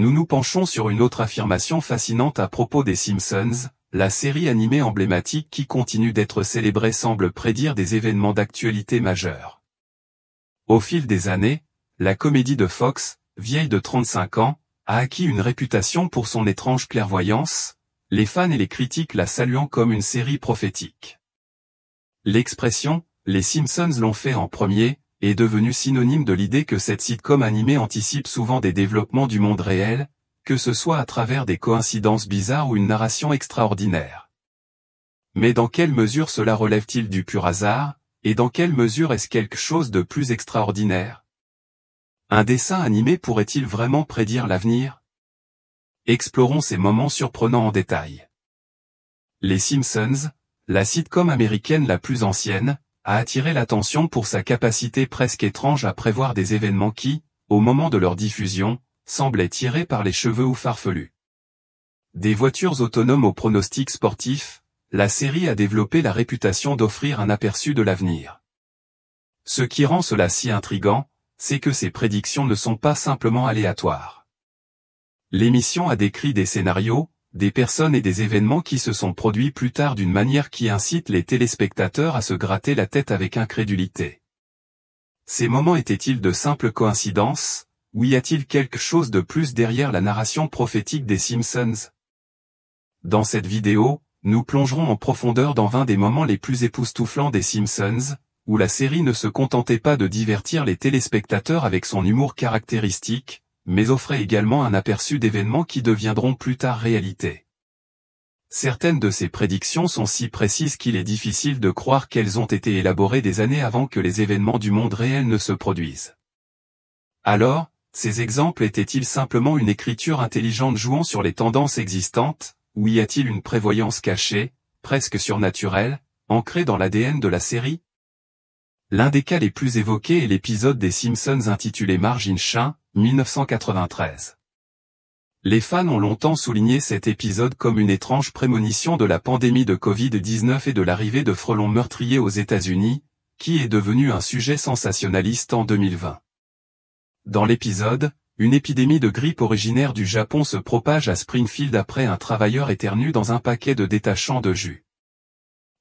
nous nous penchons sur une autre affirmation fascinante à propos des Simpsons. La série animée emblématique qui continue d'être célébrée semble prédire des événements d'actualité majeurs. Au fil des années, la comédie de Fox, vieille de 35 ans, a acquis une réputation pour son étrange clairvoyance, les fans et les critiques la saluant comme une série prophétique. L'expression « Les Simpsons l'ont fait en premier » est devenue synonyme de l'idée que cette sitcom animée anticipe souvent des développements du monde réel, que ce soit à travers des coïncidences bizarres ou une narration extraordinaire. Mais dans quelle mesure cela relève-t-il du pur hasard, et dans quelle mesure est-ce quelque chose de plus extraordinaire? Un dessin animé pourrait-il vraiment prédire l'avenir? Explorons ces moments surprenants en détail. Les Simpsons, la sitcom américaine la plus ancienne, a attiré l'attention pour sa capacité presque étrange à prévoir des événements qui, au moment de leur diffusion, semblaient tirés par les cheveux ou farfelus. Des voitures autonomes aux pronostics sportifs, la série a développé la réputation d'offrir un aperçu de l'avenir. Ce qui rend cela si intriguant, c'est que ces prédictions ne sont pas simplement aléatoires. L'émission a décrit des scénarios, des personnes et des événements qui se sont produits plus tard d'une manière qui incite les téléspectateurs à se gratter la tête avec incrédulité. Ces moments étaient-ils de simples coïncidences, ou y a-t-il quelque chose de plus derrière la narration prophétique des Simpsons? Dans cette vidéo, nous plongerons en profondeur dans 20 des moments les plus époustouflants des Simpsons, où la série ne se contentait pas de divertir les téléspectateurs avec son humour caractéristique, mais offrait également un aperçu d'événements qui deviendront plus tard réalité. Certaines de ces prédictions sont si précises qu'il est difficile de croire qu'elles ont été élaborées des années avant que les événements du monde réel ne se produisent. Alors, ces exemples étaient-ils simplement une écriture intelligente jouant sur les tendances existantes, ou y a-t-il une prévoyance cachée, presque surnaturelle, ancrée dans l'ADN de la série? L'un des cas les plus évoqués est l'épisode des Simpsons intitulé Marge in Chien, 1993. Les fans ont longtemps souligné cet épisode comme une étrange prémonition de la pandémie de Covid-19 et de l'arrivée de frelons meurtriers aux États-Unis, qui est devenu un sujet sensationnaliste en 2020. Dans l'épisode, une épidémie de grippe originaire du Japon se propage à Springfield après un travailleur éternue dans un paquet de détachants de jus.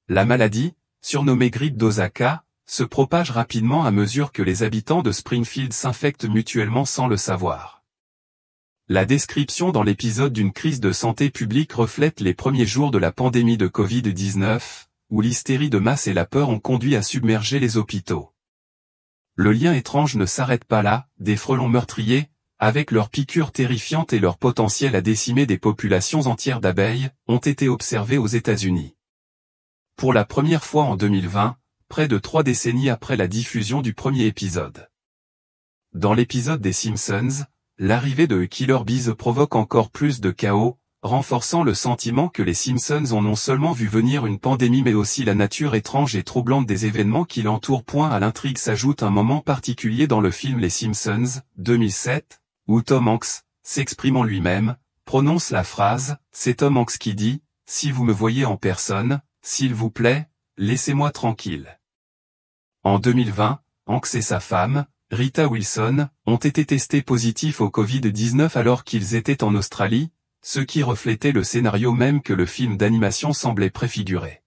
La maladie, surnommée grippe d'Osaka, se propage rapidement à mesure que les habitants de Springfield s'infectent mutuellement sans le savoir. La description dans l'épisode d'une crise de santé publique reflète les premiers jours de la pandémie de Covid-19, où l'hystérie de masse et la peur ont conduit à submerger les hôpitaux. Le lien étrange ne s'arrête pas là, des frelons meurtriers, avec leurs piqûres terrifiantes et leur potentiel à décimer des populations entières d'abeilles, ont été observés aux États-Unis. Pour la première fois en 2020, près de 3 décennies après la diffusion du premier épisode. Dans l'épisode des Simpsons, l'arrivée de Killer Bees provoque encore plus de chaos, renforçant le sentiment que les Simpsons ont non seulement vu venir une pandémie mais aussi la nature étrange et troublante des événements qui l'entourent. À l'intrigue s'ajoute un moment particulier dans le film Les Simpsons, 2007, où Tom Hanks, s'exprimant lui-même, prononce la phrase « C'est Tom Hanks qui dit, si vous me voyez en personne, s'il vous plaît, laissez-moi tranquille ». En 2020, Hanks et sa femme, Rita Wilson, ont été testés positifs au Covid-19 alors qu'ils étaient en Australie, ce qui reflétait le scénario même que le film d'animation semblait préfigurer.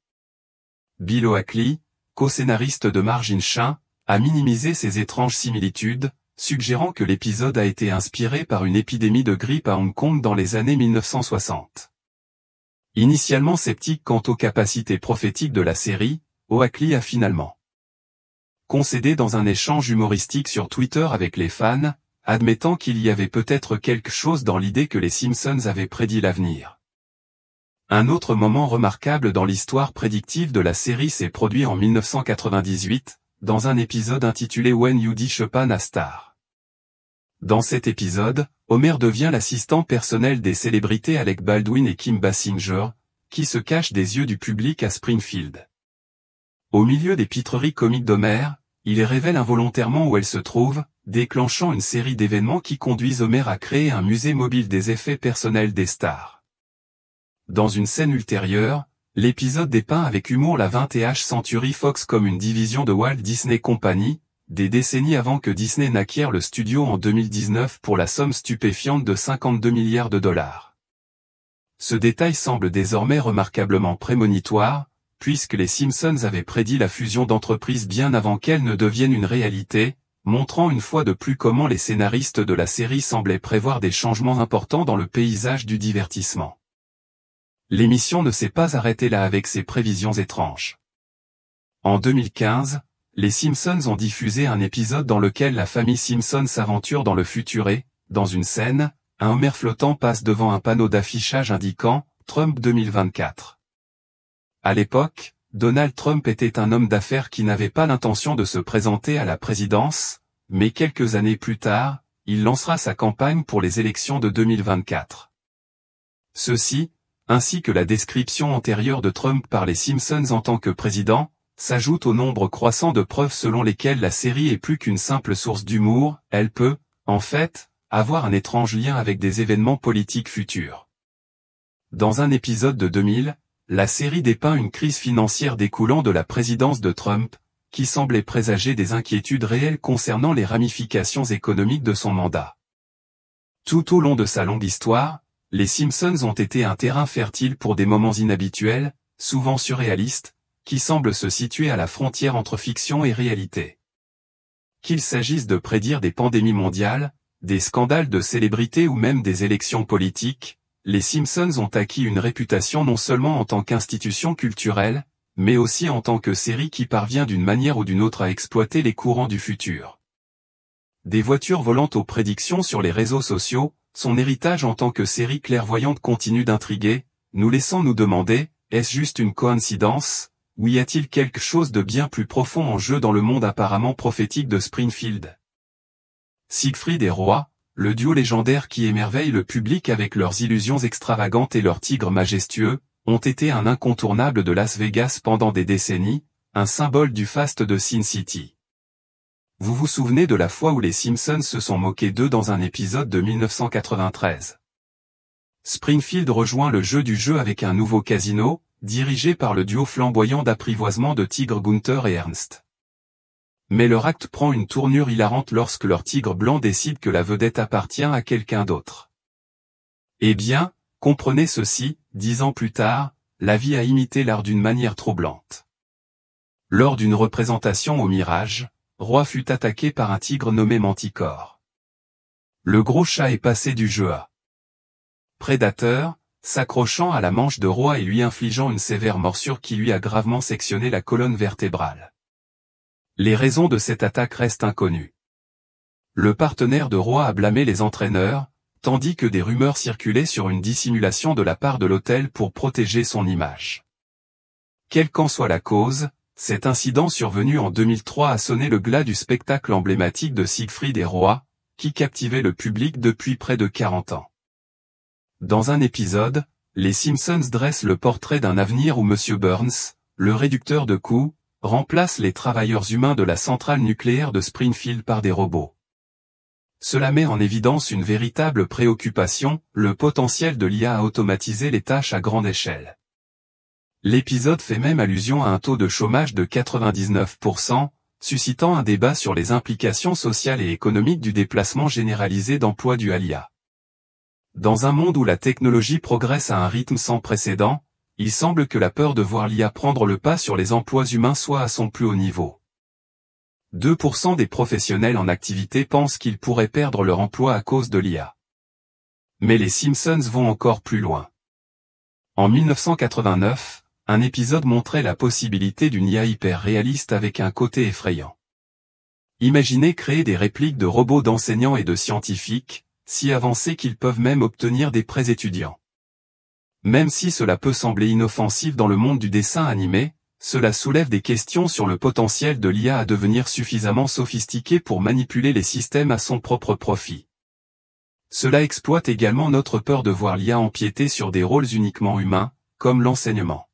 Bill Oakley, co-scénariste de Marge in Chien, a minimisé ces étranges similitudes, suggérant que l'épisode a été inspiré par une épidémie de grippe à Hong Kong dans les années 1960. Initialement sceptique quant aux capacités prophétiques de la série, Oakley a finalement concédé dans un échange humoristique sur Twitter avec les fans, admettant qu'il y avait peut-être quelque chose dans l'idée que les Simpsons avaient prédit l'avenir. Un autre moment remarquable dans l'histoire prédictive de la série s'est produit en 1998, dans un épisode intitulé When You Die Chopin a Star. Dans cet épisode, Homer devient l'assistant personnel des célébrités Alec Baldwin et Kim Basinger, qui se cachent des yeux du public à Springfield. Au milieu des pitreries comiques d'Homer, il révèle involontairement où elle se trouve, déclenchant une série d'événements qui conduisent Homer à créer un musée mobile des effets personnels des stars. Dans une scène ultérieure, l'épisode dépeint avec humour la 20th Century Fox comme une division de Walt Disney Company, des décennies avant que Disney n'acquiert le studio en 2019 pour la somme stupéfiante de 52 milliards de dollars. Ce détail semble désormais remarquablement prémonitoire, puisque les Simpsons avaient prédit la fusion d'entreprises bien avant qu'elle ne devienne une réalité, montrant une fois de plus comment les scénaristes de la série semblaient prévoir des changements importants dans le paysage du divertissement. L'émission ne s'est pas arrêtée là avec ses prévisions étranges. En 2015, les Simpsons ont diffusé un épisode dans lequel la famille Simpson s'aventure dans le futur et, dans une scène, un Homer flottant passe devant un panneau d'affichage indiquant « Trump 2024 ». À l'époque, Donald Trump était un homme d'affaires qui n'avait pas l'intention de se présenter à la présidence, mais quelques années plus tard, il lancera sa campagne pour les élections de 2024. Ceci, ainsi que la description antérieure de Trump par les Simpsons en tant que président, s'ajoute au nombre croissant de preuves selon lesquelles la série est plus qu'une simple source d'humour, elle peut, en fait, avoir un étrange lien avec des événements politiques futurs. Dans un épisode de 2000, la série dépeint une crise financière découlant de la présidence de Trump, qui semblait présager des inquiétudes réelles concernant les ramifications économiques de son mandat. Tout au long de sa longue histoire, les Simpsons ont été un terrain fertile pour des moments inhabituels, souvent surréalistes, qui semblent se situer à la frontière entre fiction et réalité. Qu'il s'agisse de prédire des pandémies mondiales, des scandales de célébrités ou même des élections politiques, les Simpsons ont acquis une réputation non seulement en tant qu'institution culturelle, mais aussi en tant que série qui parvient d'une manière ou d'une autre à exploiter les courants du futur. Des voitures volantes aux prédictions sur les réseaux sociaux, son héritage en tant que série clairvoyante continue d'intriguer, nous laissant nous demander, est-ce juste une coïncidence, ou y a-t-il quelque chose de bien plus profond en jeu dans le monde apparemment prophétique de Springfield? Siegfried et Roy, le duo légendaire qui émerveille le public avec leurs illusions extravagantes et leurs tigres majestueux, ont été un incontournable de Las Vegas pendant des décennies, un symbole du faste de Sin City. Vous vous souvenez de la fois où les Simpsons se sont moqués d'eux dans un épisode de 1993. Springfield rejoint le jeu avec un nouveau casino, dirigé par le duo flamboyant d'apprivoisement de tigres Gunther et Ernst. Mais leur acte prend une tournure hilarante lorsque leur tigre blanc décide que la vedette appartient à quelqu'un d'autre. Eh bien, comprenez ceci, 10 ans plus tard, la vie a imité l'art d'une manière troublante. Lors d'une représentation au Mirage, Roy fut attaqué par un tigre nommé Manticore. Le gros chat est passé du jeu à prédateur, s'accrochant à la manche de Roy et lui infligeant une sévère morsure qui lui a gravement sectionné la colonne vertébrale. Les raisons de cette attaque restent inconnues. Le partenaire de Roy a blâmé les entraîneurs, tandis que des rumeurs circulaient sur une dissimulation de la part de l'hôtel pour protéger son image. Quelle qu'en soit la cause, cet incident survenu en 2003 a sonné le glas du spectacle emblématique de Siegfried et Roy, qui captivait le public depuis près de 40 ans. Dans un épisode, les Simpsons dressent le portrait d'un avenir où M. Burns, le réducteur de coûts, remplace les travailleurs humains de la centrale nucléaire de Springfield par des robots. Cela met en évidence une véritable préoccupation, le potentiel de l'IA à automatiser les tâches à grande échelle. L'épisode fait même allusion à un taux de chômage de 99%, suscitant un débat sur les implications sociales et économiques du déplacement généralisé d'emploi dû à l'IA. Dans un monde où la technologie progresse à un rythme sans précédent, il semble que la peur de voir l'IA prendre le pas sur les emplois humains soit à son plus haut niveau. 2% des professionnels en activité pensent qu'ils pourraient perdre leur emploi à cause de l'IA. Mais les Simpsons vont encore plus loin. En 1989, un épisode montrait la possibilité d'une IA hyper réaliste avec un côté effrayant. Imaginez créer des répliques de robots d'enseignants et de scientifiques, si avancés qu'ils peuvent même obtenir des prêts étudiants. Même si cela peut sembler inoffensif dans le monde du dessin animé, cela soulève des questions sur le potentiel de l'IA à devenir suffisamment sophistiqué pour manipuler les systèmes à son propre profit. Cela exploite également notre peur de voir l'IA empiéter sur des rôles uniquement humains, comme l'enseignement.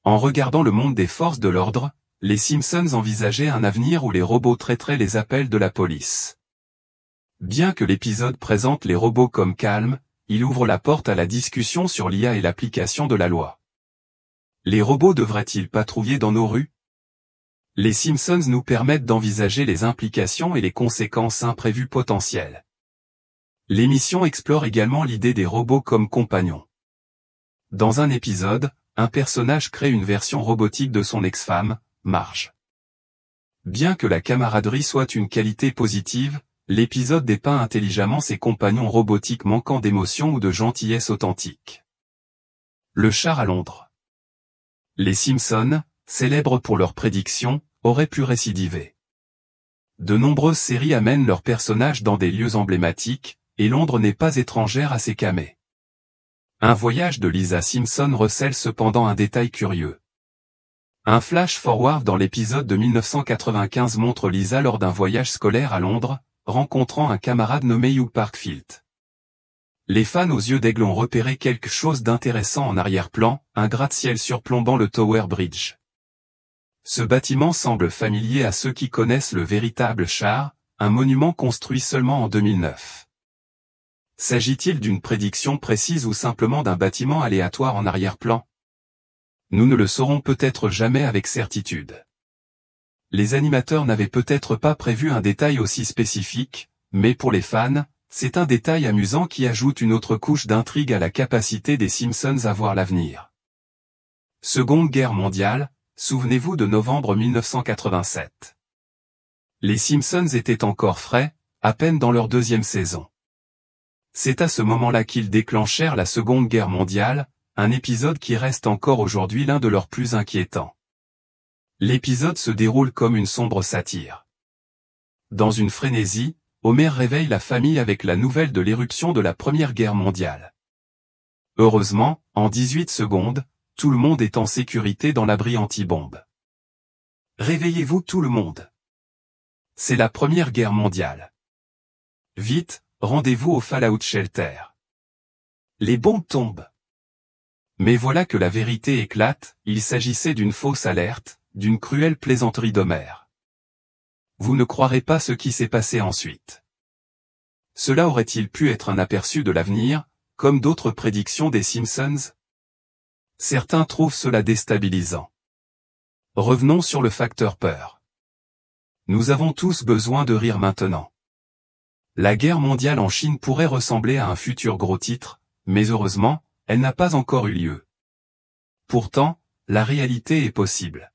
En regardant le monde des forces de l'ordre, les Simpsons envisageaient un avenir où les robots traiteraient les appels de la police. Bien que l'épisode présente les robots comme calmes, il ouvre la porte à la discussion sur l'IA et l'application de la loi. Les robots devraient-ils patrouiller dans nos rues? Les Simpsons nous permettent d'envisager les implications et les conséquences imprévues potentielles. L'émission explore également l'idée des robots comme compagnons. Dans un épisode, un personnage crée une version robotique de son ex-femme, Marge. Bien que la camaraderie soit une qualité positive, l'épisode dépeint intelligemment ses compagnons robotiques manquant d'émotion ou de gentillesse authentique. Le char à Londres. Les Simpsons, célèbres pour leurs prédictions, auraient pu récidiver. De nombreuses séries amènent leurs personnages dans des lieux emblématiques, et Londres n'est pas étrangère à ces camées. Un voyage de Lisa Simpson recèle cependant un détail curieux. Un flash-forward dans l'épisode de 1995 montre Lisa lors d'un voyage scolaire à Londres, rencontrant un camarade nommé Hugh Parkfield. Les fans aux yeux d'aigle ont repéré quelque chose d'intéressant en arrière-plan, un gratte-ciel surplombant le Tower Bridge. Ce bâtiment semble familier à ceux qui connaissent le véritable char, un monument construit seulement en 2009. S'agit-il d'une prédiction précise ou simplement d'un bâtiment aléatoire en arrière-plan? Nous ne le saurons peut-être jamais avec certitude. Les animateurs n'avaient peut-être pas prévu un détail aussi spécifique, mais pour les fans, c'est un détail amusant qui ajoute une autre couche d'intrigue à la capacité des Simpsons à voir l'avenir. Seconde Guerre mondiale, souvenez-vous de novembre 1987. Les Simpsons étaient encore frais, à peine dans leur deuxième saison. C'est à ce moment-là qu'ils déclenchèrent la Seconde Guerre mondiale, un épisode qui reste encore aujourd'hui l'un de leurs plus inquiétants. L'épisode se déroule comme une sombre satire. Dans une frénésie, Homer réveille la famille avec la nouvelle de l'éruption de la Première Guerre mondiale. Heureusement, en 18 secondes, tout le monde est en sécurité dans l'abri anti-bombe. Réveillez-vous tout le monde. C'est la Première Guerre mondiale. Vite, rendez-vous au Fallout Shelter. Les bombes tombent. Mais voilà que la vérité éclate, il s'agissait d'une fausse alerte, d'une cruelle plaisanterie d'Homer. Vous ne croirez pas ce qui s'est passé ensuite. Cela aurait-il pu être un aperçu de l'avenir, comme d'autres prédictions des Simpsons? Certains trouvent cela déstabilisant. Revenons sur le facteur peur. Nous avons tous besoin de rire maintenant. La guerre mondiale en Chine pourrait ressembler à un futur gros titre, mais heureusement, elle n'a pas encore eu lieu. Pourtant, la réalité est possible.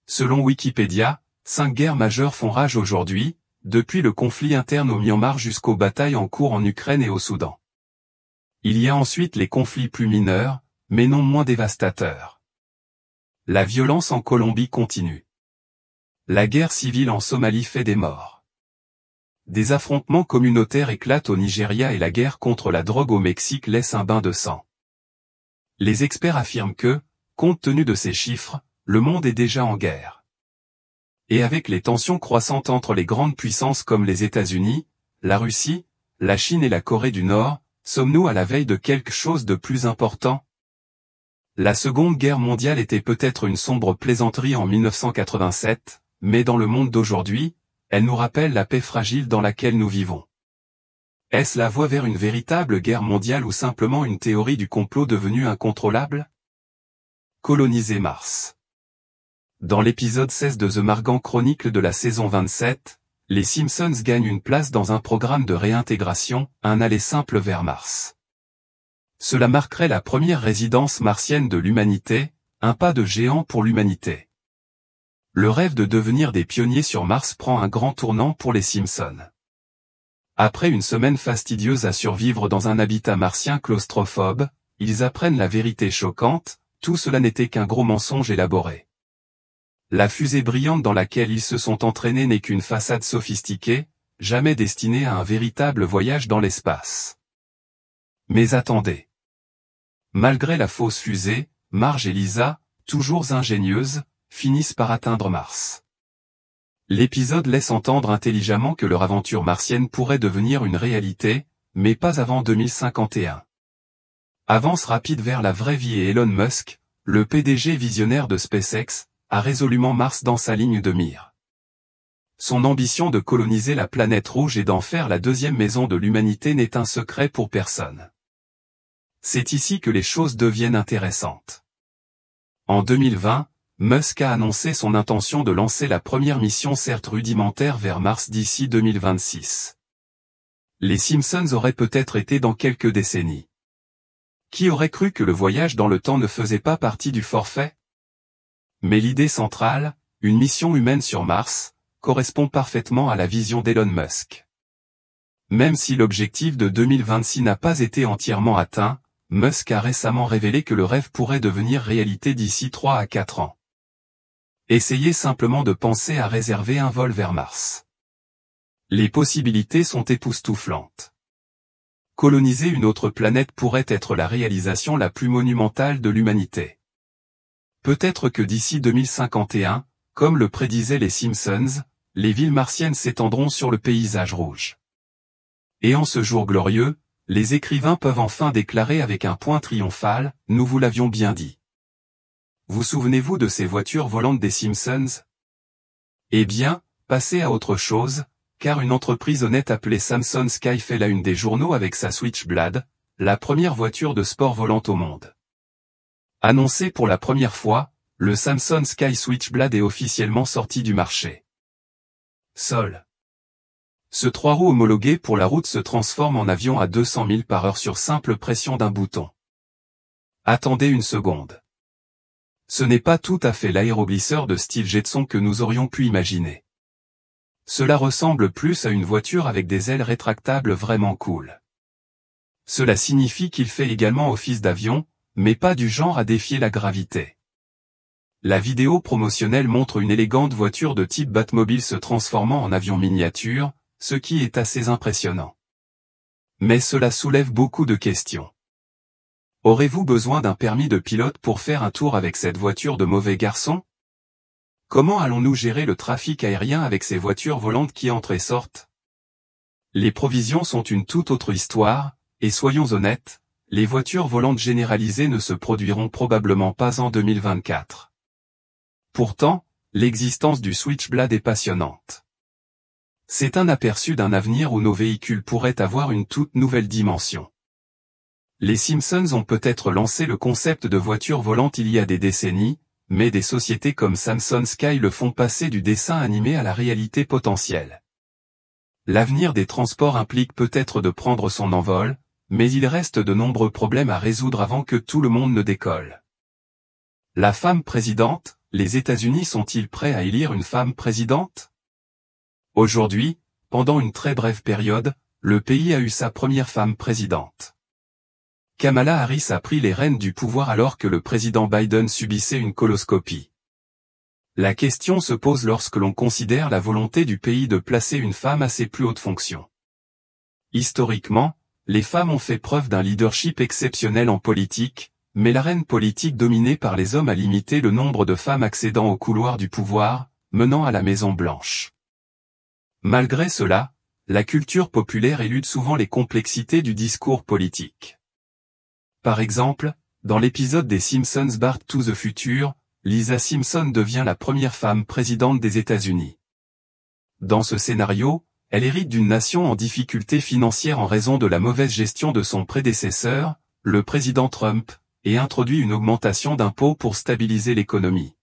Selon Wikipédia, 5 guerres majeures font rage aujourd'hui, depuis le conflit interne au Myanmar jusqu'aux batailles en cours en Ukraine et au Soudan. Il y a ensuite les conflits plus mineurs, mais non moins dévastateurs. La violence en Colombie continue. La guerre civile en Somalie fait des morts. Des affrontements communautaires éclatent au Nigeria et la guerre contre la drogue au Mexique laisse un bain de sang. Les experts affirment que, compte tenu de ces chiffres, le monde est déjà en guerre. Et avec les tensions croissantes entre les grandes puissances comme les États-Unis, la Russie, la Chine et la Corée du Nord, sommes-nous à la veille de quelque chose de plus important? La Seconde Guerre mondiale était peut-être une sombre plaisanterie en 1987, mais dans le monde d'aujourd'hui, elle nous rappelle la paix fragile dans laquelle nous vivons. Est-ce la voie vers une véritable guerre mondiale ou simplement une théorie du complot devenue incontrôlable? Coloniser Mars. Dans l'épisode 16 de The Margan Chronicle de la saison 27, les Simpsons gagnent une place dans un programme de réintégration, un aller simple vers Mars. Cela marquerait la première résidence martienne de l'humanité, un pas de géant pour l'humanité. Le rêve de devenir des pionniers sur Mars prend un grand tournant pour les Simpsons. Après une semaine fastidieuse à survivre dans un habitat martien claustrophobe, ils apprennent la vérité choquante, tout cela n'était qu'un gros mensonge élaboré. La fusée brillante dans laquelle ils se sont entraînés n'est qu'une façade sophistiquée, jamais destinée à un véritable voyage dans l'espace. Mais attendez. Malgré la fausse fusée, Marge et Lisa, toujours ingénieuses, finissent par atteindre Mars. L'épisode laisse entendre intelligemment que leur aventure martienne pourrait devenir une réalité, mais pas avant 2051. Avance rapide vers la vraie vie et Elon Musk, le PDG visionnaire de SpaceX, a résolument Mars dans sa ligne de mire. Son ambition de coloniser la planète rouge et d'en faire la deuxième maison de l'humanité n'est un secret pour personne. C'est ici que les choses deviennent intéressantes. En 2020, Musk a annoncé son intention de lancer la première mission certes rudimentaire vers Mars d'ici 2026. Les Simpsons auraient peut-être été dans quelques décennies. Qui aurait cru que le voyage dans le temps ne faisait pas partie du forfait? Mais l'idée centrale, une mission humaine sur Mars, correspond parfaitement à la vision d'Elon Musk. Même si l'objectif de 2026 n'a pas été entièrement atteint, Musk a récemment révélé que le rêve pourrait devenir réalité d'ici 3 à 4 ans. Essayez simplement de penser à réserver un vol vers Mars. Les possibilités sont époustouflantes. Coloniser une autre planète pourrait être la réalisation la plus monumentale de l'humanité. Peut-être que d'ici 2051, comme le prédisaient les Simpsons, les villes martiennes s'étendront sur le paysage rouge. Et en ce jour glorieux, les écrivains peuvent enfin déclarer avec un point triomphal, « Nous vous l'avions bien dit ». Vous souvenez-vous de ces voitures volantes des Simpsons? Eh bien, passez à autre chose, car une entreprise honnête appelée Samson Sky fait la une des journaux avec sa Switchblade, la première voiture de sport volante au monde. Annoncé pour la première fois, le Samson Sky Switchblade est officiellement sorti du marché. Sol. Ce 3 roues homologué pour la route se transforme en avion à 200 000 par heure sur simple pression d'un bouton. Attendez une seconde. Ce n'est pas tout à fait l'aéroglisseur de style Jetson que nous aurions pu imaginer. Cela ressemble plus à une voiture avec des ailes rétractables vraiment cool. Cela signifie qu'il fait également office d'avion, mais pas du genre à défier la gravité. La vidéo promotionnelle montre une élégante voiture de type Batmobile se transformant en avion miniature, ce qui est assez impressionnant. Mais cela soulève beaucoup de questions. Aurez-vous besoin d'un permis de pilote pour faire un tour avec cette voiture de mauvais garçon? Comment allons-nous gérer le trafic aérien avec ces voitures volantes qui entrent et sortent? Les provisions sont une toute autre histoire, et soyons honnêtes, les voitures volantes généralisées ne se produiront probablement pas en 2024. Pourtant, l'existence du Switchblade est passionnante. C'est un aperçu d'un avenir où nos véhicules pourraient avoir une toute nouvelle dimension. Les Simpsons ont peut-être lancé le concept de voiture volante il y a des décennies, mais des sociétés comme Samson Sky le font passer du dessin animé à la réalité potentielle. L'avenir des transports implique peut-être de prendre son envol, mais il reste de nombreux problèmes à résoudre avant que tout le monde ne décolle. La femme présidente, les États-Unis sont-ils prêts à élire une femme présidente? Aujourd'hui, pendant une très brève période, le pays a eu sa première femme présidente. Kamala Harris a pris les rênes du pouvoir alors que le président Biden subissait une coloscopie. La question se pose lorsque l'on considère la volonté du pays de placer une femme à ses plus hautes fonctions. Historiquement, les femmes ont fait preuve d'un leadership exceptionnel en politique, mais l'arène politique dominée par les hommes a limité le nombre de femmes accédant au couloir du pouvoir, menant à la Maison-Blanche. Malgré cela, la culture populaire élude souvent les complexités du discours politique. Par exemple, dans l'épisode des Simpsons Back to the Future, Lisa Simpson devient la première femme présidente des États-Unis. Dans ce scénario, elle hérite d'une nation en difficulté financière en raison de la mauvaise gestion de son prédécesseur, le président Trump, et introduit une augmentation d'impôts pour stabiliser l'économie.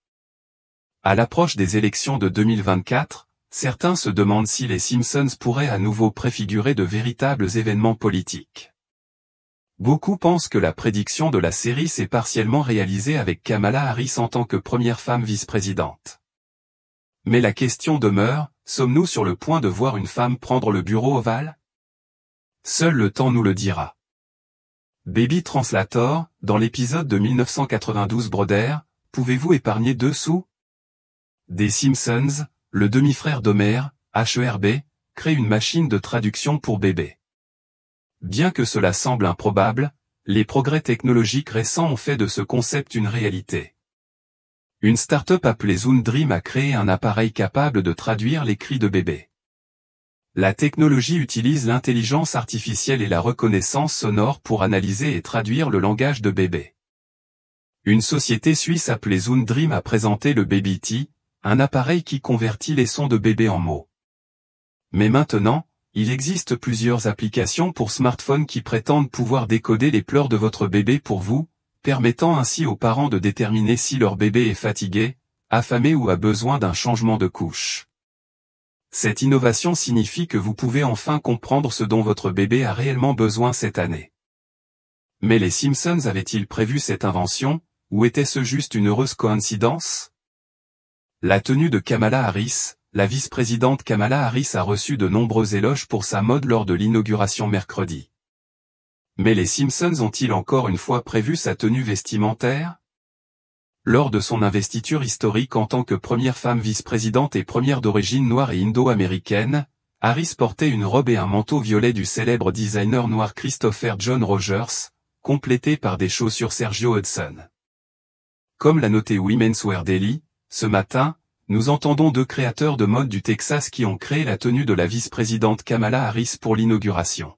À l'approche des élections de 2024, certains se demandent si les Simpsons pourraient à nouveau préfigurer de véritables événements politiques. Beaucoup pensent que la prédiction de la série s'est partiellement réalisée avec Kamala Harris en tant que première femme vice-présidente. Mais la question demeure, sommes-nous sur le point de voir une femme prendre le bureau ovale? Seul le temps nous le dira. Baby Translator, dans l'épisode de 1992 Brother, pouvez-vous épargner 2 sous? Des Simpsons, le demi-frère d'Homer, HERB, crée une machine de traduction pour bébé. Bien que cela semble improbable, les progrès technologiques récents ont fait de ce concept une réalité. Une start-up appelée Zoom a créé un appareil capable de traduire les cris de bébé. La technologie utilise l'intelligence artificielle et la reconnaissance sonore pour analyser et traduire le langage de bébé. Une société suisse appelée Zoom a présenté le Baby-T, un appareil qui convertit les sons de bébé en mots. Mais maintenant, il existe plusieurs applications pour smartphones qui prétendent pouvoir décoder les pleurs de votre bébé pour vous, permettant ainsi aux parents de déterminer si leur bébé est fatigué, affamé ou a besoin d'un changement de couche. Cette innovation signifie que vous pouvez enfin comprendre ce dont votre bébé a réellement besoin cette année. Mais les Simpsons avaient-ils prévu cette invention, ou était-ce juste une heureuse coïncidence? La tenue de Kamala Harris, la vice-présidente Kamala Harris a reçu de nombreux éloges pour sa mode lors de l'inauguration mercredi. Mais les Simpsons ont-ils encore une fois prévu sa tenue vestimentaire? Lors de son investiture historique en tant que première femme vice-présidente et première d'origine noire et indo-américaine, Harris portait une robe et un manteau violet du célèbre designer noir Christopher John Rogers, complétés par des chaussures Sergio Hudson. Comme l'a noté Women's Wear Daily, ce matin, nous entendons deux créateurs de mode du Texas qui ont créé la tenue de la vice-présidente Kamala Harris pour l'inauguration.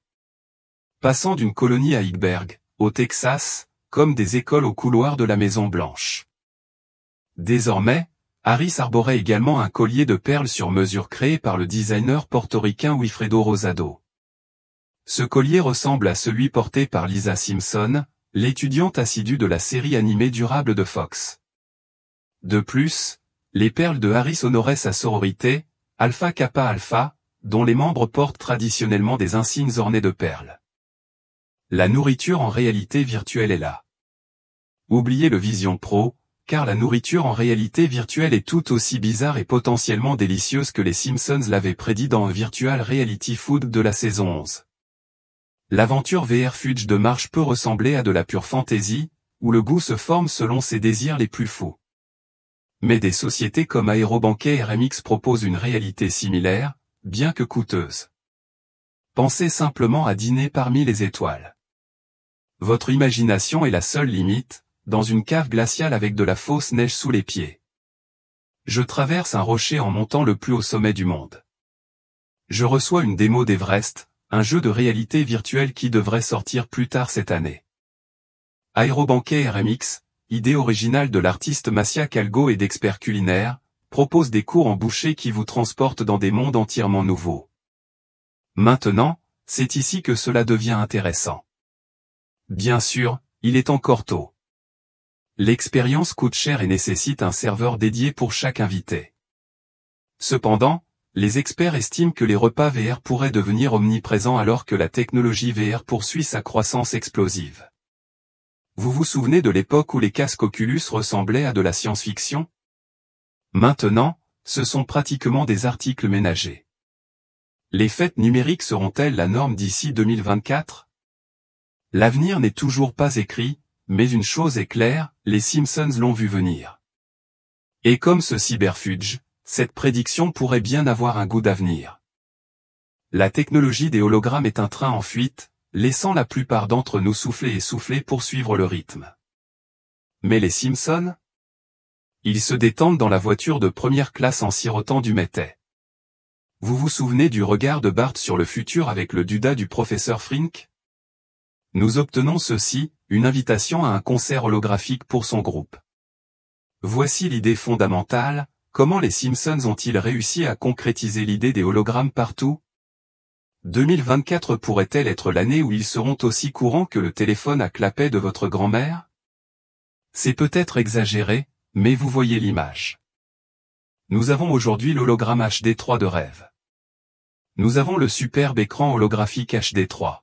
Passant d'une colonie à Hickberg, au Texas, comme des écoles au couloir de la Maison-Blanche. Désormais, Harris arborait également un collier de perles sur mesure créé par le designer portoricain Wilfredo Rosado. Ce collier ressemble à celui porté par Lisa Simpson, l'étudiante assidue de la série animée durable de Fox. De plus, les perles de Harris honoraient sa sororité, Alpha Kappa Alpha, dont les membres portent traditionnellement des insignes ornés de perles. La nourriture en réalité virtuelle est là. Oubliez le Vision Pro, car la nourriture en réalité virtuelle est tout aussi bizarre et potentiellement délicieuse que les Simpsons l'avaient prédit dans Virtual Reality Food de la saison 11. L'aventure VR Fudge de Marche peut ressembler à de la pure fantaisie, où le goût se forme selon ses désirs les plus fous. Mais des sociétés comme Aérobanquet et RMX proposent une réalité similaire, bien que coûteuse. Pensez simplement à dîner parmi les étoiles. Votre imagination est la seule limite, dans une cave glaciale avec de la fausse neige sous les pieds. Je traverse un rocher en montant le plus haut sommet du monde. Je reçois une démo d'Everest, un jeu de réalité virtuelle qui devrait sortir plus tard cette année. Aérobanquet RMX, idée originale de l'artiste Massia Calgo et d'experts culinaires, propose des cours en bouchée qui vous transportent dans des mondes entièrement nouveaux. Maintenant, c'est ici que cela devient intéressant. Bien sûr, il est encore tôt. L'expérience coûte cher et nécessite un serveur dédié pour chaque invité. Cependant, les experts estiment que les repas VR pourraient devenir omniprésents alors que la technologie VR poursuit sa croissance explosive. Vous vous souvenez de l'époque où les casques Oculus ressemblaient à de la science-fiction? Maintenant, ce sont pratiquement des articles ménagers. Les fêtes numériques seront-elles la norme d'ici 2024? L'avenir n'est toujours pas écrit, mais une chose est claire, les Simpsons l'ont vu venir. Et comme ce cyberfudge, cette prédiction pourrait bien avoir un goût d'avenir. La technologie des hologrammes est un train en fuite, laissant la plupart d'entre nous souffler et souffler pour suivre le rythme. Mais les Simpsons? Ils se détendent dans la voiture de première classe en sirotant du Métais. Vous vous souvenez du regard de Bart sur le futur avec le duda du professeur Frink? Nous obtenons ceci, une invitation à un concert holographique pour son groupe. Voici l'idée fondamentale, comment les Simpsons ont-ils réussi à concrétiser l'idée des hologrammes partout? 2024 pourrait-elle être l'année où ils seront aussi courants que le téléphone à clapet de votre grand-mère? C'est peut-être exagéré, mais vous voyez l'image. Nous avons aujourd'hui l'hologramme HD3 de rêve. Nous avons le superbe écran holographique HD3.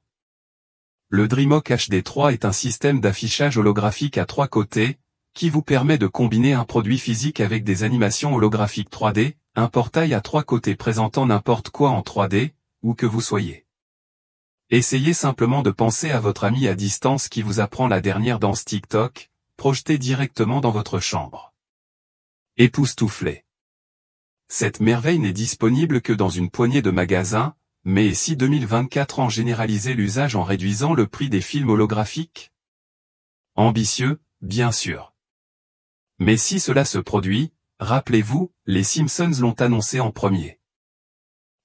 Le DreamHawk HD3 est un système d'affichage holographique à 3 côtés, qui vous permet de combiner un produit physique avec des animations holographiques 3D, un portail à 3 côtés présentant n'importe quoi en 3D, où que vous soyez. Essayez simplement de penser à votre ami à distance qui vous apprend la dernière danse TikTok, projetée directement dans votre chambre. Époustouflé. Cette merveille n'est disponible que dans une poignée de magasins, mais si 2024 en généralisait l'usage en réduisant le prix des films holographiques? Ambitieux, bien sûr. Mais si cela se produit, rappelez-vous, les Simpsons l'ont annoncé en premier.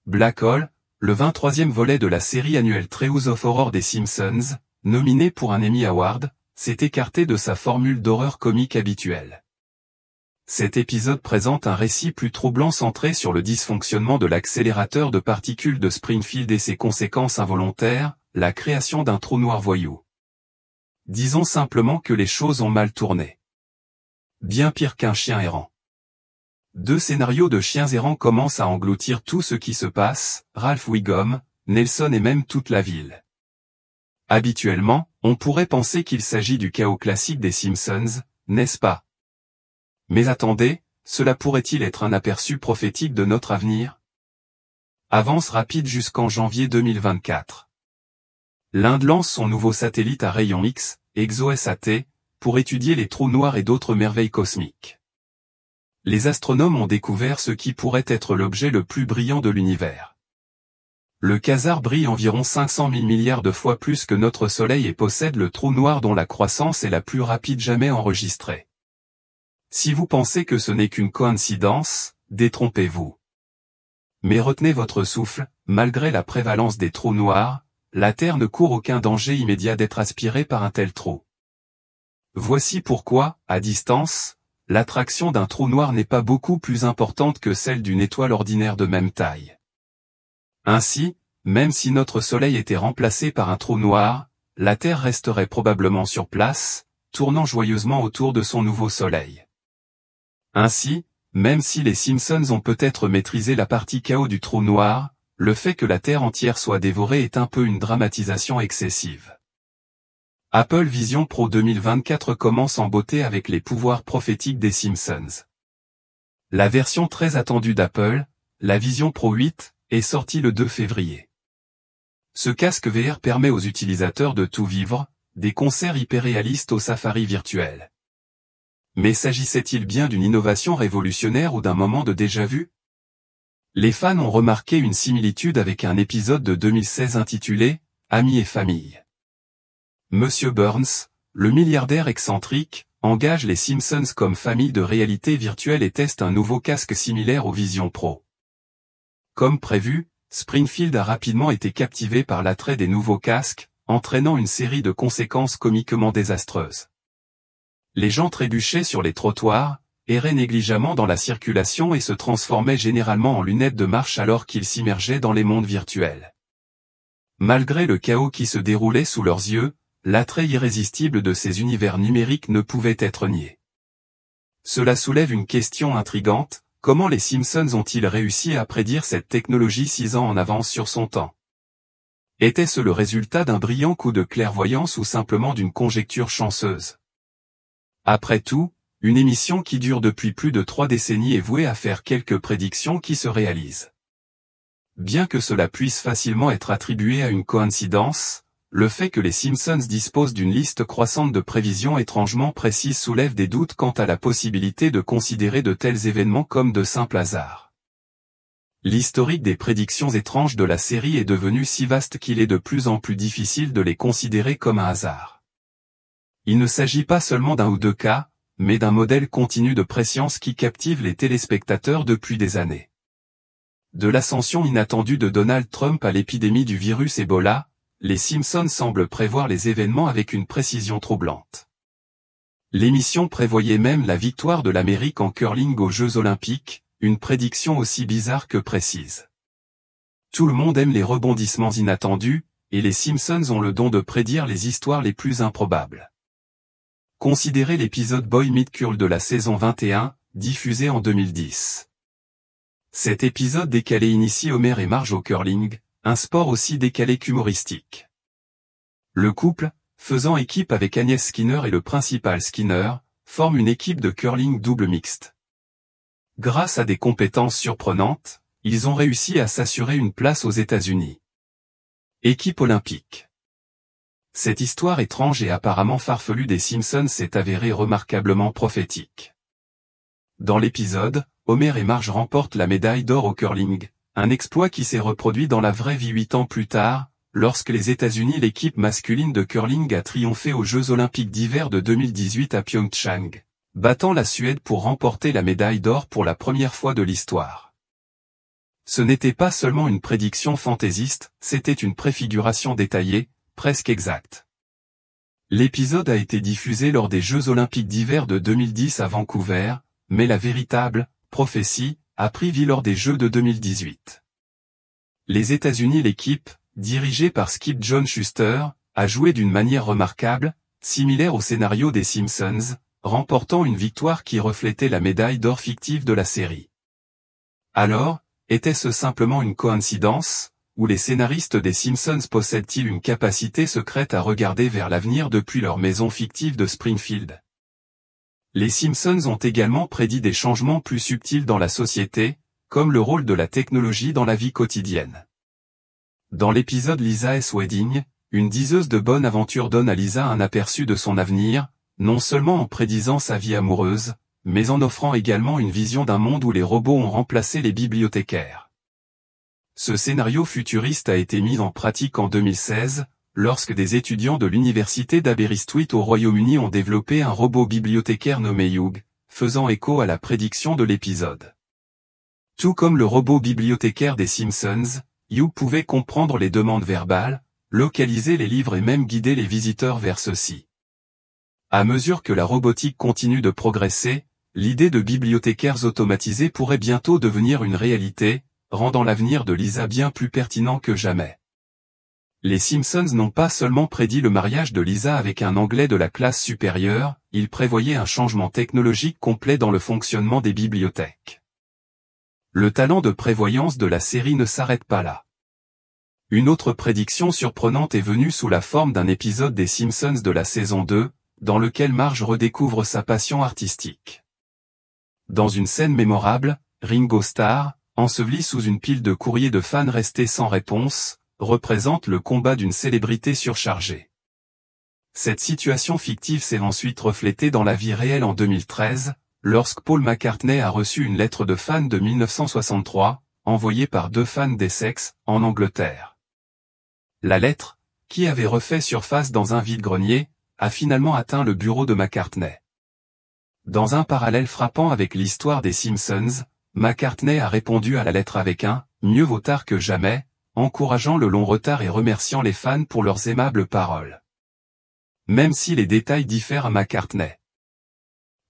Black Hole, le 23e volet de la série annuelle Treehouse of Horror des Simpsons, nominé pour un Emmy Award, s'est écarté de sa formule d'horreur comique habituelle. Cet épisode présente un récit plus troublant centré sur le dysfonctionnement de l'accélérateur de particules de Springfield et ses conséquences involontaires, la création d'un trou noir voyou. Disons simplement que les choses ont mal tourné. Bien pire qu'un chien errant. Deux scénarios de chiens errants commencent à engloutir tout ce qui se passe, Ralph Wiggum, Nelson et même toute la ville. Habituellement, on pourrait penser qu'il s'agit du chaos classique des Simpsons, n'est-ce pas? Mais attendez, cela pourrait-il être un aperçu prophétique de notre avenir? Avance rapide jusqu'en janvier 2024. L'Inde lance son nouveau satellite à rayon X, ExoSat, pour étudier les trous noirs et d'autres merveilles cosmiques. Les astronomes ont découvert ce qui pourrait être l'objet le plus brillant de l'univers. Le quasar brille environ 500 000 milliards de fois plus que notre Soleil et possède le trou noir dont la croissance est la plus rapide jamais enregistrée. Si vous pensez que ce n'est qu'une coïncidence, détrompez-vous. Mais retenez votre souffle, malgré la prévalence des trous noirs, la Terre ne court aucun danger immédiat d'être aspirée par un tel trou. Voici pourquoi, à distance, l'attraction d'un trou noir n'est pas beaucoup plus importante que celle d'une étoile ordinaire de même taille. Ainsi, même si notre Soleil était remplacé par un trou noir, la Terre resterait probablement sur place, tournant joyeusement autour de son nouveau Soleil. Ainsi, même si les Simpsons ont peut-être maîtrisé la partie chaos du trou noir, le fait que la Terre entière soit dévorée est un peu une dramatisation excessive. Apple Vision Pro 2024 commence en beauté avec les pouvoirs prophétiques des Simpsons. La version très attendue d'Apple, la Vision Pro 8, est sortie le 2 février. Ce casque VR permet aux utilisateurs de tout vivre, des concerts hyperréalistes au safari virtuel. Mais s'agissait-il bien d'une innovation révolutionnaire ou d'un moment de déjà-vu? Les fans ont remarqué une similitude avec un épisode de 2016 intitulé « Amis et famille ». Monsieur Burns, le milliardaire excentrique, engage les Simpsons comme famille de réalité virtuelle et teste un nouveau casque similaire au Vision Pro. Comme prévu, Springfield a rapidement été captivé par l'attrait des nouveaux casques, entraînant une série de conséquences comiquement désastreuses. Les gens trébuchaient sur les trottoirs, erraient négligemment dans la circulation et se transformaient généralement en lunettes de marche alors qu'ils s'immergeaient dans les mondes virtuels. Malgré le chaos qui se déroulait sous leurs yeux, l'attrait irrésistible de ces univers numériques ne pouvait être nié. Cela soulève une question intrigante, comment les Simpsons ont-ils réussi à prédire cette technologie 6 ans en avance sur son temps? Était-ce le résultat d'un brillant coup de clairvoyance ou simplement d'une conjecture chanceuse? Après tout, une émission qui dure depuis plus de 3 décennies est vouée à faire quelques prédictions qui se réalisent. Bien que cela puisse facilement être attribué à une coïncidence, le fait que les Simpsons disposent d'une liste croissante de prévisions étrangement précises soulève des doutes quant à la possibilité de considérer de tels événements comme de simples hasards. L'historique des prédictions étranges de la série est devenu si vaste qu'il est de plus en plus difficile de les considérer comme un hasard. Il ne s'agit pas seulement d'un ou deux cas, mais d'un modèle continu de préscience qui captive les téléspectateurs depuis des années. De l'ascension inattendue de Donald Trump à l'épidémie du virus Ebola, les Simpsons semblent prévoir les événements avec une précision troublante. L'émission prévoyait même la victoire de l'Amérique en curling aux Jeux Olympiques, une prédiction aussi bizarre que précise. Tout le monde aime les rebondissements inattendus, et les Simpsons ont le don de prédire les histoires les plus improbables. Considérez l'épisode Boy Meets Girl de la saison 21, diffusé en 2010. Cet épisode décalé initie Homer et Marge au curling, un sport aussi décalé qu'humoristique. Le couple, faisant équipe avec Agnès Skinner et le principal Skinner, forme une équipe de curling double mixte. Grâce à des compétences surprenantes, ils ont réussi à s'assurer une place aux États-Unis. Équipe olympique. Cette histoire étrange et apparemment farfelue des Simpsons s'est avérée remarquablement prophétique. Dans l'épisode, Homer et Marge remportent la médaille d'or au curling, un exploit qui s'est reproduit dans la vraie vie 8 ans plus tard, lorsque les États-Unis l'équipe masculine de curling a triomphé aux Jeux Olympiques d'hiver de 2018 à Pyeongchang, battant la Suède pour remporter la médaille d'or pour la première fois de l'histoire. Ce n'était pas seulement une prédiction fantaisiste, c'était une préfiguration détaillée, presque exacte. L'épisode a été diffusé lors des Jeux Olympiques d'hiver de 2010 à Vancouver, mais la véritable prophétie a pris vie lors des Jeux de 2018. Les États-Unis l'équipe, dirigée par Skip John Schuster, a joué d'une manière remarquable, similaire au scénario des Simpsons, remportant une victoire qui reflétait la médaille d'or fictive de la série. Alors, était-ce simplement une coïncidence, ou les scénaristes des Simpsons possèdent-ils une capacité secrète à regarder vers l'avenir depuis leur maison fictive de Springfield? Les Simpsons ont également prédit des changements plus subtils dans la société, comme le rôle de la technologie dans la vie quotidienne. Dans l'épisode Lisa's Wedding, une diseuse de bonne aventure donne à Lisa un aperçu de son avenir, non seulement en prédisant sa vie amoureuse, mais en offrant également une vision d'un monde où les robots ont remplacé les bibliothécaires. Ce scénario futuriste a été mis en pratique en 2016, lorsque des étudiants de l'université d'Aberystwyth au Royaume-Uni ont développé un robot bibliothécaire nommé Hugh, faisant écho à la prédiction de l'épisode. Tout comme le robot bibliothécaire des Simpsons, Hugh pouvait comprendre les demandes verbales, localiser les livres et même guider les visiteurs vers ceux-ci. À mesure que la robotique continue de progresser, l'idée de bibliothécaires automatisés pourrait bientôt devenir une réalité, rendant l'avenir de Lisa bien plus pertinent que jamais. Les Simpsons n'ont pas seulement prédit le mariage de Lisa avec un Anglais de la classe supérieure, ils prévoyaient un changement technologique complet dans le fonctionnement des bibliothèques. Le talent de prévoyance de la série ne s'arrête pas là. Une autre prédiction surprenante est venue sous la forme d'un épisode des Simpsons de la saison 2, dans lequel Marge redécouvre sa passion artistique. Dans une scène mémorable, Ringo Starr, enseveli sous une pile de courriers de fans restés sans réponse, représente le combat d'une célébrité surchargée. Cette situation fictive s'est ensuite reflétée dans la vie réelle en 2013, lorsque Paul McCartney a reçu une lettre de fan de 1963, envoyée par 2 fans d'Essex, en Angleterre. La lettre, qui avait refait surface dans un vide-grenier, a finalement atteint le bureau de McCartney. Dans un parallèle frappant avec l'histoire des Simpsons, McCartney a répondu à la lettre avec un « mieux vaut tard que jamais », encourageant le long retard et remerciant les fans pour leurs aimables paroles. Même si les détails diffèrent à McCartney.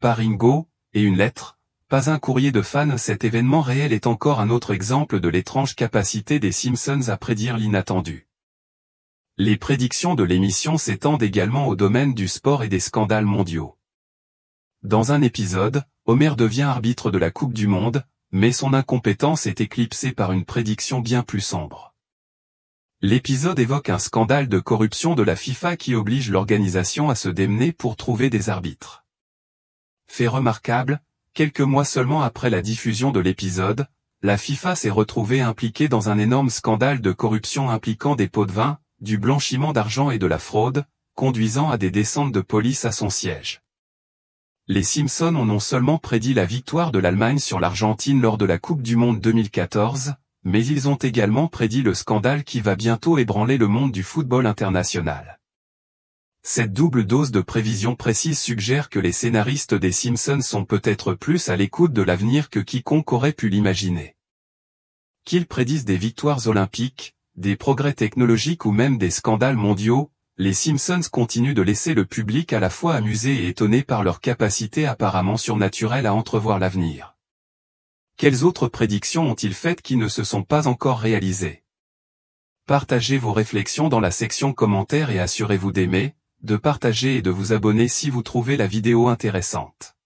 Pas Ringo, et une lettre, pas un courrier de fan. Cet événement réel est encore un autre exemple de l'étrange capacité des Simpsons à prédire l'inattendu. Les prédictions de l'émission s'étendent également au domaine du sport et des scandales mondiaux. Dans un épisode, Homer devient arbitre de la Coupe du Monde, mais son incompétence est éclipsée par une prédiction bien plus sombre. L'épisode évoque un scandale de corruption de la FIFA qui oblige l'organisation à se démener pour trouver des arbitres. Fait remarquable, quelques mois seulement après la diffusion de l'épisode, la FIFA s'est retrouvée impliquée dans un énorme scandale de corruption impliquant des pots de vin, du blanchiment d'argent et de la fraude, conduisant à des descentes de police à son siège. Les Simpsons ont non seulement prédit la victoire de l'Allemagne sur l'Argentine lors de la Coupe du Monde 2014, mais ils ont également prédit le scandale qui va bientôt ébranler le monde du football international. Cette double dose de prévision précise suggère que les scénaristes des Simpsons sont peut-être plus à l'écoute de l'avenir que quiconque aurait pu l'imaginer. Qu'ils prédisent des victoires olympiques, des progrès technologiques ou même des scandales mondiaux, les Simpsons continuent de laisser le public à la fois amusé et étonné par leur capacité apparemment surnaturelle à entrevoir l'avenir. Quelles autres prédictions ont-ils faites qui ne se sont pas encore réalisées? Partagez vos réflexions dans la section commentaires et assurez-vous d'aimer, de partager et de vous abonner si vous trouvez la vidéo intéressante.